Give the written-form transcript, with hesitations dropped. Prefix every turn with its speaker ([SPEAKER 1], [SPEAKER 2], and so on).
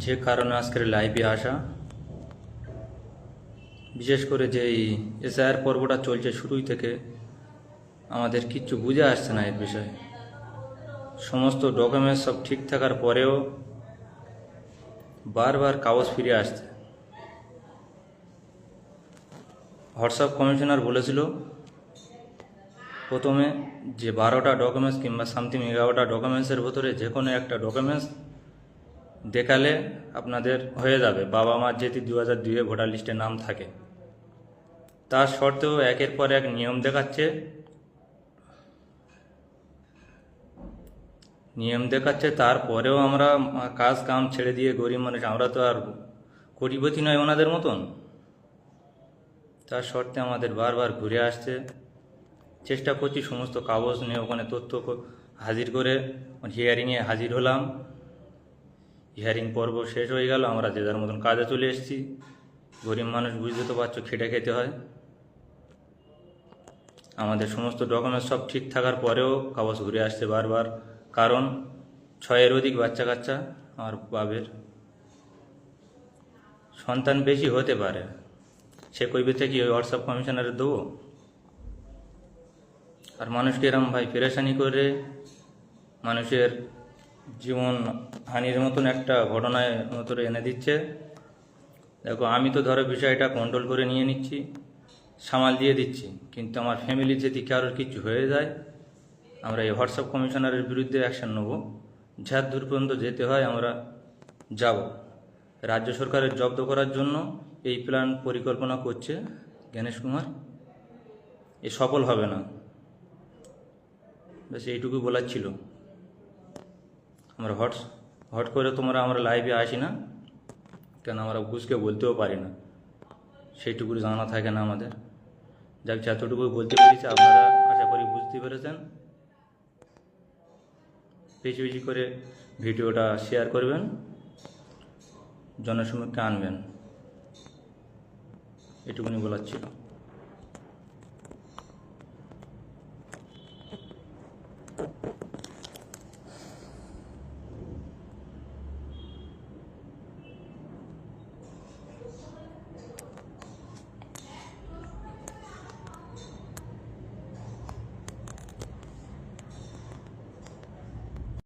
[SPEAKER 1] যে কারণে আজকের লাইভে আসা, বিশেষ করে যে এই এসআইআর পর্বটা চলছে শুরুই থেকে, আমাদের কিচ্ছু বুঝে আসছে না এর বিষয়ে। সমস্ত ডকুমেন্টস সব ঠিক থাকার পরেও বারবার কাগজ ফিরে আসছে। হোয়াটসঅ্যাপ কমিশনার বলেছিল প্রথমে যে 12টা ডকুমেন্টস কিংবা সামথিং 11টা ডকুমেন্টসের ভেতরে যে কোনো একটা ডকুমেন্টস দেখালে আপনাদের হয়ে যাবে, বাবা মার যেটি 2002-এ ভোটার লিস্টে নাম থাকে। তার সত্ত্বেও একের পর এক নিয়ম দেখাচ্ছে। তারপরেও আমরা কাজ কাম ছেড়ে দিয়ে গরিব মানুষ, আমরা তো আর কোটিপতি নয় ওনাদের মতন। তার সত্ত্বে আমাদের বারবার ঘুরে আসছে। চেষ্টা করছি সমস্ত কাগজ নিয়ে ওখানে তথ্য হাজির করে হিয়ারিংয়ে হাজির হলাম। হিয়ারিং পর্ব শেষ হয়ে গেল, আমরা যে যার মতন কাজে চলে এসেছি। গরিব মানুষ বুঝতে তো পারছো, খেটে খেতে হয়। আমাদের সমস্ত ডকুমেন্টস সব ঠিক থাকার পরেও কাগজ ঘুরে আসছে বারবার। কারণ 6-এর অধিক বাচ্চা কাচ্চা আমার বাবের, সন্তান বেশি হতে পারে। সে কইবে থেকে ওই হোয়াটসঅ্যাপ কমিশনারে দেবো? আর মানুষকে এরম ভাই পেরেশানি করে মানুষের জীবন হানির মতন একটা ঘটনায় মতন এনে দিচ্ছে। দেখো, আমি তো ধরো বিষয়টা কন্ট্রোল করে নিয়ে নিচ্ছি, সামাল দিয়ে দিচ্ছি, কিন্তু আমার ফ্যামিলি যদি কারোর কিছু হয়ে যায়, আমরা এই হোয়াটসঅ্যাপ কমিশনারের বিরুদ্ধে অ্যাকশন নেব। যার দূর পর্যন্ত যেতে হয় আমরা যাব। রাজ্য সরকারের জব্দ করার জন্য এই প্ল্যান পরিকল্পনা করছে জ্ঞানেশ কুমার। এ সফল হবে না, ব্যাস এইটুকু বলার ছিল। আমরা হট করে আমরা লাইভে আসি না কেন, আমরা ঘুষকে বলতেও পারি না, সেইটুকু জানা থাকে না আমাদের। যাক, যতটুকু বলতে পেরেছি আপনারা আশা করি বুঝতে পেরেছেন। বেশি বেশি করে ভিডিওটা শেয়ার করবেন, জনসমক্ষে আনবেন, এটুকুনি বলার ছিল।